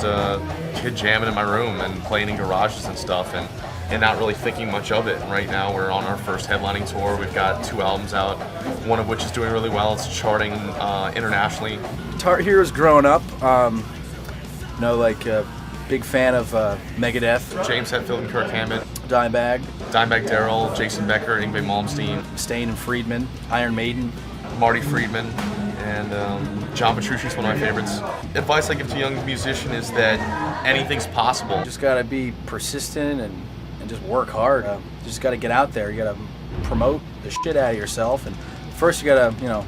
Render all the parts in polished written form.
a kid jamming in my room and playing in garages and stuff, and not really thinking much of it. And right now we're on our first headlining tour. We've got 2 albums out, one of which is doing really well. It's charting internationally. Guitar Heroes growing up, big fan of Megadeth, James Hetfield and Kirk Hammett, Dimebag Darrell, Jason Becker, Yngwie Malmsteen, Mustaine and Friedman, Iron Maiden, Marty Friedman, and John Petrucci's one of my favorites. Advice I give to a young musician is that anything's possible. You just gotta be persistent and just work hard. You just gotta get out there. You gotta promote the shit out of yourself, and first you gotta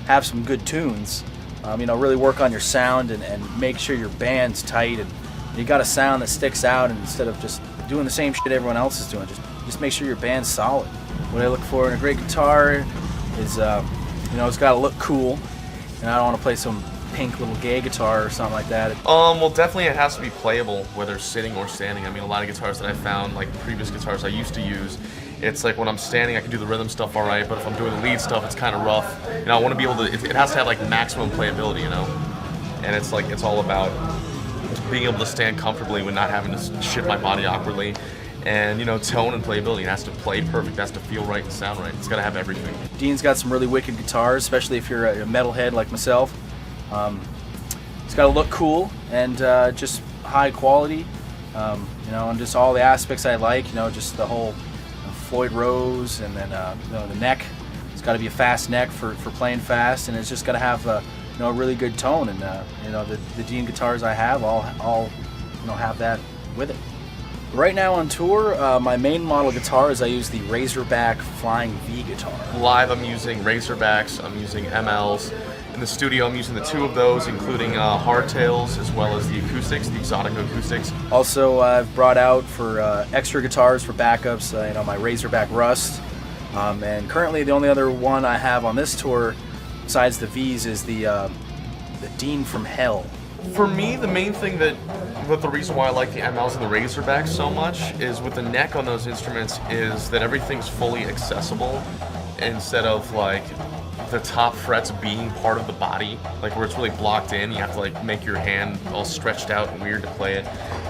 have some good tunes. Really work on your sound and make sure your band's tight, and you got a sound that sticks out, and instead of just doing the same shit everyone else is doing, just make sure your band's solid. What I look for in a great guitar is it's got to look cool, and I don't want to play some pink little gay guitar or something like that. Well, definitely it has to be playable, whether sitting or standing. I mean, a lot of guitars that I found, like previous guitars I used to use, it's like when I'm standing I can do the rhythm stuff all right, but if I'm doing the lead stuff it's kind of rough. I want to be able to, it has to have like maximum playability, and it's like, it's all about being able to stand comfortably when not having to shift my body awkwardly, and tone and playability. It has to play perfect, it has to feel right and sound right. It's got to have everything. Dean's got some really wicked guitars, especially if you're a metalhead like myself. It's got to look cool and just high quality, and just all the aspects I like. Just the whole Floyd Rose, and then the neck. It's got to be a fast neck for playing fast, and it's just got to have a really good tone. And the Dean guitars I have all have that with it. Right now on tour, my main model guitars, I use the Razorback Flying V guitar. Live I'm using Razorbacks, I'm using MLs. In the studio I'm using the 2 of those, including hardtails as well as the acoustics, the exotic acoustics. Also, I've brought out for extra guitars for backups, my Razorback Rust. And currently the only other one I have on this tour, besides the V's, is the Dean from Hell. For me, the main thing the reason why I like the MLs and the Razorbacks so much is with the neck on those instruments is that everything's fully accessible, instead of like the top frets being part of the body, like where it's really blocked in. You have to like make your hand all stretched out and weird to play it.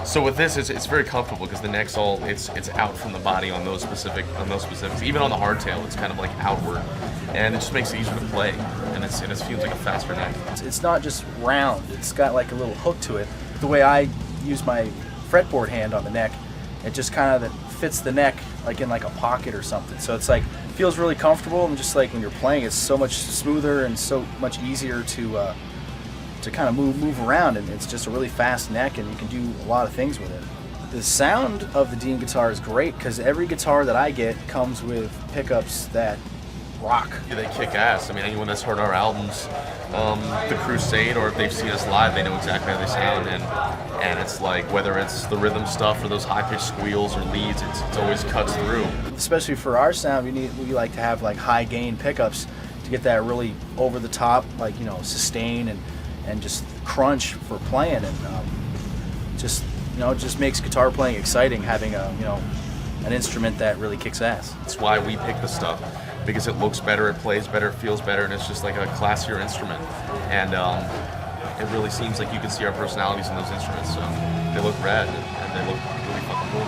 So with this, it's very comfortable because the neck's all it's out from the body on those specifics. Even on the hardtail, it's kind of like outward, and it just makes it easier to play. And it feels like a faster neck. It's not just round; it's got like a little hook to it. The way I use my fretboard hand on the neck, it just kind of fits the neck like in like a pocket or something. So it's like feels really comfortable, and just like when you're playing, it's so much smoother and so much easier to kind of move around, and it's just a really fast neck, and you can do a lot of things with it. The sound of the Dean guitar is great because every guitar that I get comes with pickups that rock. Yeah, they kick ass. I mean, anyone that's heard our albums, The Crusade, or if they've seen us live, they know exactly how they sound. And it's like, whether it's the rhythm stuff or those high-pitched squeals or leads, it always cuts through. Especially for our sound, we like to have like high-gain pickups to get that really over-the-top, like sustain and just crunch for playing, and it just makes guitar playing exciting having an instrument that really kicks ass. That's why we pick the stuff, because it looks better, it plays better, it feels better, and it's just like a classier instrument. And it really seems like you can see our personalities in those instruments. So they look rad, and they look really fucking cool.